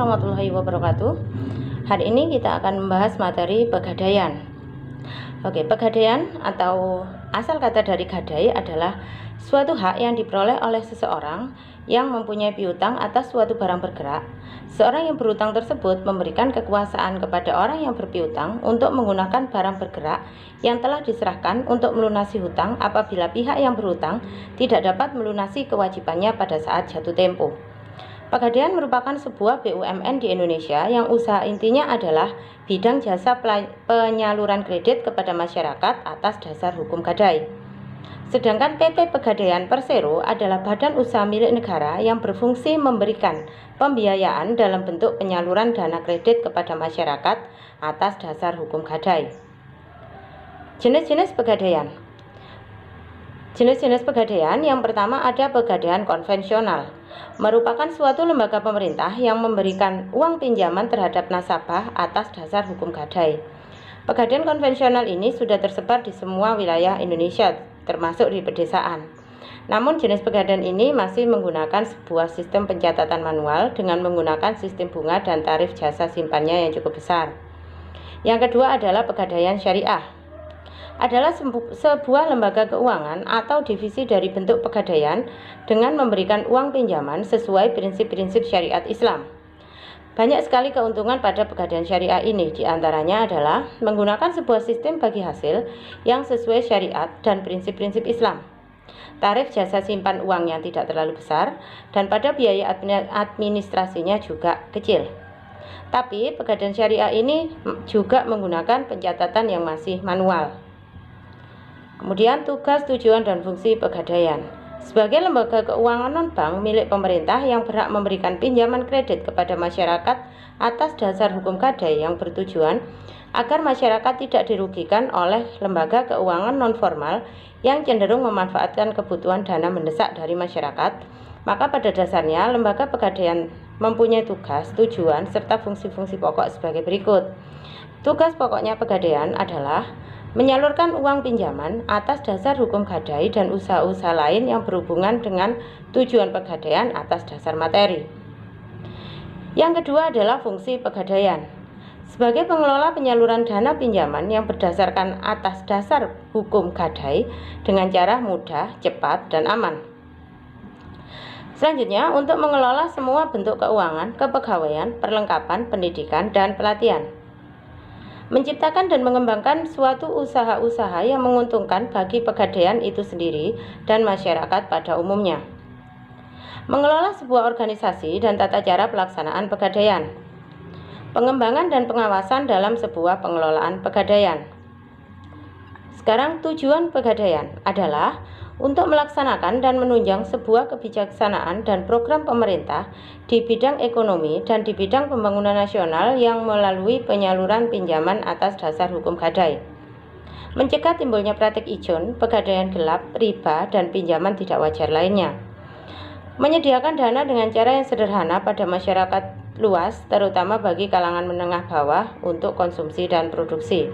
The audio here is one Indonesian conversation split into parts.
warahmatullahi wabarakatuh. Hari ini kita akan membahas materi pegadaian. Oke, pegadaian atau asal kata dari gadai adalah suatu hak yang diperoleh oleh seseorang yang mempunyai piutang atas suatu barang bergerak. Seorang yang berutang tersebut memberikan kekuasaan kepada orang yang berpiutang untuk menggunakan barang bergerak yang telah diserahkan untuk melunasi hutang apabila pihak yang berhutang tidak dapat melunasi kewajibannya pada saat jatuh tempo. Pegadaian merupakan sebuah BUMN di Indonesia yang usaha intinya adalah bidang jasa penyaluran kredit kepada masyarakat atas dasar hukum gadai. Sedangkan PT Pegadaian Persero adalah badan usaha milik negara yang berfungsi memberikan pembiayaan dalam bentuk penyaluran dana kredit kepada masyarakat atas dasar hukum gadai. Jenis-jenis pegadaian. Jenis-jenis pegadaian yang pertama ada pegadaian konvensional, merupakan suatu lembaga pemerintah yang memberikan uang pinjaman terhadap nasabah atas dasar hukum gadai. Pegadaian konvensional ini sudah tersebar di semua wilayah Indonesia, termasuk di pedesaan. Namun jenis pegadaian ini masih menggunakan sebuah sistem pencatatan manual dengan menggunakan sistem bunga dan tarif jasa simpannya yang cukup besar. Yang kedua adalah pegadaian syariah. Adalah sebuah lembaga keuangan atau divisi dari bentuk pegadaian dengan memberikan uang pinjaman sesuai prinsip-prinsip syariat Islam. Banyak sekali keuntungan pada pegadaian syariah ini, diantaranya adalah menggunakan sebuah sistem bagi hasil yang sesuai syariat dan prinsip-prinsip Islam, tarif jasa simpan uang yang tidak terlalu besar, dan pada biaya administrasinya juga kecil. Tapi pegadaian syariah ini juga menggunakan pencatatan yang masih manual. Kemudian tugas, tujuan, dan fungsi pegadaian. Sebagai lembaga keuangan non-bank milik pemerintah yang berhak memberikan pinjaman kredit kepada masyarakat atas dasar hukum gadai yang bertujuan agar masyarakat tidak dirugikan oleh lembaga keuangan non-formal yang cenderung memanfaatkan kebutuhan dana mendesak dari masyarakat, maka pada dasarnya lembaga pegadaian mempunyai tugas, tujuan, serta fungsi-fungsi pokok sebagai berikut. Tugas pokoknya pegadaian adalah menyalurkan uang pinjaman atas dasar hukum gadai dan usaha-usaha lain yang berhubungan dengan tujuan pegadaian atas dasar materi. Yang kedua adalah fungsi pegadaian. Sebagai pengelola penyaluran dana pinjaman yang berdasarkan atas dasar hukum gadai dengan cara mudah, cepat, dan aman. Selanjutnya, untuk mengelola semua bentuk keuangan, kepegawaian, perlengkapan, pendidikan, dan pelatihan. Menciptakan dan mengembangkan suatu usaha-usaha yang menguntungkan bagi pegadaian itu sendiri dan masyarakat pada umumnya. Mengelola sebuah organisasi dan tata cara pelaksanaan pegadaian. Pengembangan dan pengawasan dalam sebuah pengelolaan pegadaian. Sekarang tujuan pegadaian adalah untuk melaksanakan dan menunjang sebuah kebijaksanaan dan program pemerintah di bidang ekonomi dan di bidang pembangunan nasional yang melalui penyaluran pinjaman atas dasar hukum gadai. Mencegah timbulnya praktik icun, pegadaian gelap, riba, dan pinjaman tidak wajar lainnya. Menyediakan dana dengan cara yang sederhana pada masyarakat luas, terutama bagi kalangan menengah bawah untuk konsumsi dan produksi.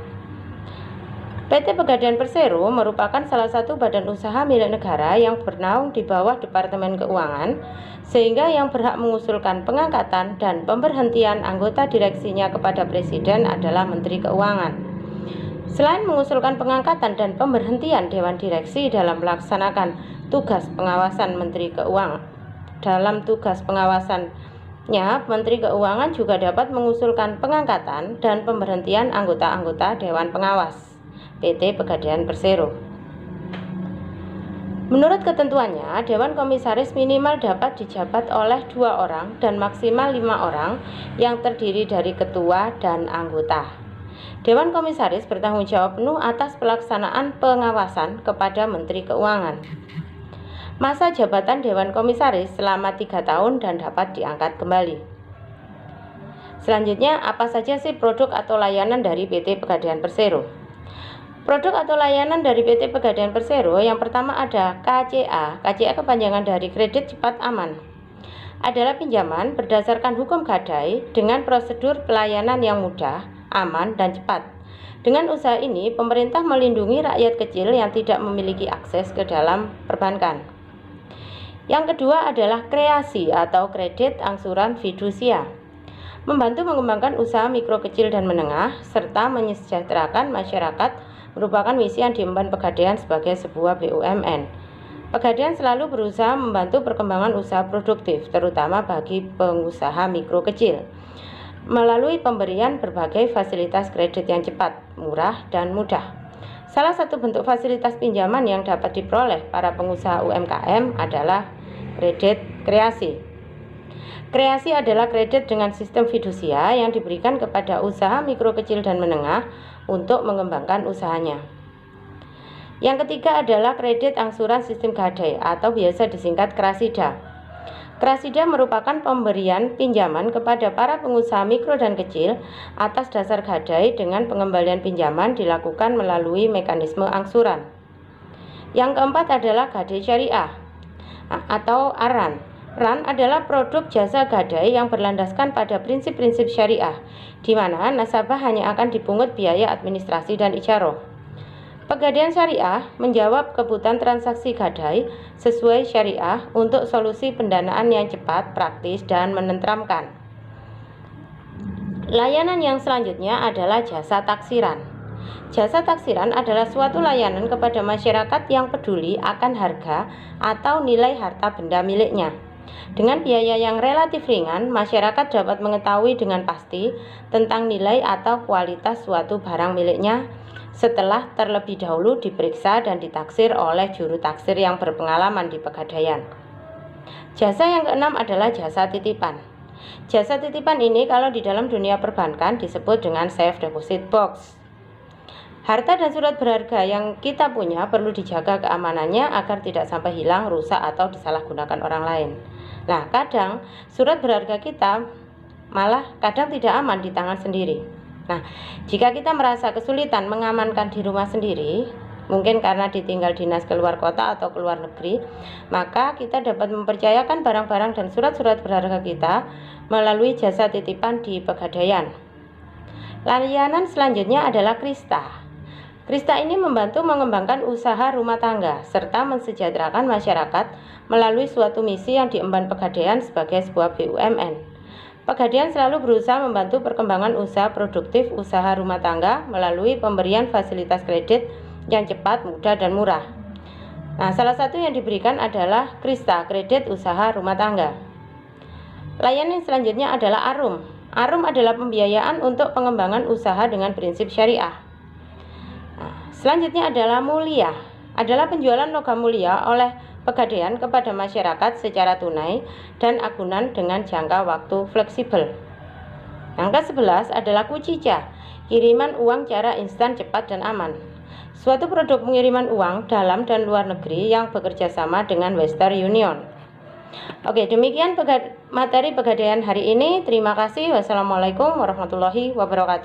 PT Pegadaian Persero merupakan salah satu badan usaha milik negara yang bernaung di bawah Departemen Keuangan, sehingga yang berhak mengusulkan pengangkatan dan pemberhentian anggota direksinya kepada Presiden adalah Menteri Keuangan. Selain mengusulkan pengangkatan dan pemberhentian Dewan Direksi dalam melaksanakan tugas pengawasan Menteri Keuangan, Menteri Keuangan juga dapat mengusulkan pengangkatan dan pemberhentian anggota-anggota Dewan Pengawas PT Pegadaian Persero. Menurut ketentuannya, Dewan Komisaris minimal dapat dijabat oleh 2 orang dan maksimal 5 orang yang terdiri dari ketua dan anggota. Dewan Komisaris bertanggung jawab penuh atas pelaksanaan pengawasan kepada Menteri Keuangan. Masa jabatan Dewan Komisaris selama 3 tahun dan dapat diangkat kembali. Selanjutnya, apa saja sih produk atau layanan dari PT Pegadaian Persero? Produk atau layanan dari PT Pegadaian Persero yang pertama ada KCA. KCA kepanjangan dari kredit cepat aman. Adalah pinjaman berdasarkan hukum gadai dengan prosedur pelayanan yang mudah, aman, dan cepat. Dengan usaha ini, pemerintah melindungi rakyat kecil yang tidak memiliki akses ke dalam perbankan. Yang kedua adalah kreasi atau kredit angsuran fidusia. Membantu mengembangkan usaha mikro, kecil, dan menengah, serta menyejahterakan masyarakat merupakan misi yang diemban Pegadaian sebagai sebuah BUMN. Pegadaian selalu berusaha membantu perkembangan usaha produktif, terutama bagi pengusaha mikro kecil, melalui pemberian berbagai fasilitas kredit yang cepat, murah, dan mudah. Salah satu bentuk fasilitas pinjaman yang dapat diperoleh para pengusaha UMKM adalah kredit kreasi. Kreasi adalah kredit dengan sistem fidusia yang diberikan kepada usaha mikro, kecil, dan menengah untuk mengembangkan usahanya. Yang ketiga adalah kredit angsuran sistem gadai atau biasa disingkat Krasida. Krasida merupakan pemberian pinjaman kepada para pengusaha mikro dan kecil atas dasar gadai dengan pengembalian pinjaman dilakukan melalui mekanisme angsuran. Yang keempat adalah gadai syariah atau ARAN. RAN adalah produk jasa gadai yang berlandaskan pada prinsip-prinsip syariah, di mana nasabah hanya akan dipungut biaya administrasi dan ijaroh. Pegadaian syariah menjawab kebutuhan transaksi gadai sesuai syariah untuk solusi pendanaan yang cepat, praktis, dan menenteramkan. Layanan yang selanjutnya adalah jasa taksiran. Jasa taksiran adalah suatu layanan kepada masyarakat yang peduli akan harga atau nilai harta benda miliknya. Dengan biaya yang relatif ringan, masyarakat dapat mengetahui dengan pasti tentang nilai atau kualitas suatu barang miliknya setelah terlebih dahulu diperiksa dan ditaksir oleh juru taksir yang berpengalaman di Pegadaian. Jasa yang keenam adalah jasa titipan. Jasa titipan ini kalau di dalam dunia perbankan disebut dengan safe deposit box. Harta dan surat berharga yang kita punya perlu dijaga keamanannya agar tidak sampai hilang, rusak, atau disalahgunakan orang lain. Nah, kadang surat berharga kita malah kadang tidak aman di tangan sendiri. Nah, jika kita merasa kesulitan mengamankan di rumah sendiri, mungkin karena ditinggal dinas keluar kota atau keluar negeri, maka kita dapat mempercayakan barang-barang dan surat-surat berharga kita melalui jasa titipan di Pegadaian. Layanan selanjutnya adalah Krista. Krista ini membantu mengembangkan usaha rumah tangga serta mensejahterakan masyarakat melalui suatu misi yang diemban Pegadaian sebagai sebuah BUMN. Pegadaian selalu berusaha membantu perkembangan usaha produktif usaha rumah tangga melalui pemberian fasilitas kredit yang cepat, mudah, dan murah. Nah, salah satu yang diberikan adalah Krista, kredit usaha rumah tangga. Layanan selanjutnya adalah ARUM. ARUM adalah pembiayaan untuk pengembangan usaha dengan prinsip syariah. Selanjutnya adalah mulia, adalah penjualan logam mulia oleh Pegadaian kepada masyarakat secara tunai dan agunan dengan jangka waktu fleksibel. Yang ke-11 adalah Kucica, kiriman uang cara instan, cepat, dan aman. Suatu produk pengiriman uang dalam dan luar negeri yang bekerja sama dengan Western Union. Oke, demikian materi Pegadaian hari ini. Terima kasih. Wassalamualaikum warahmatullahi wabarakatuh.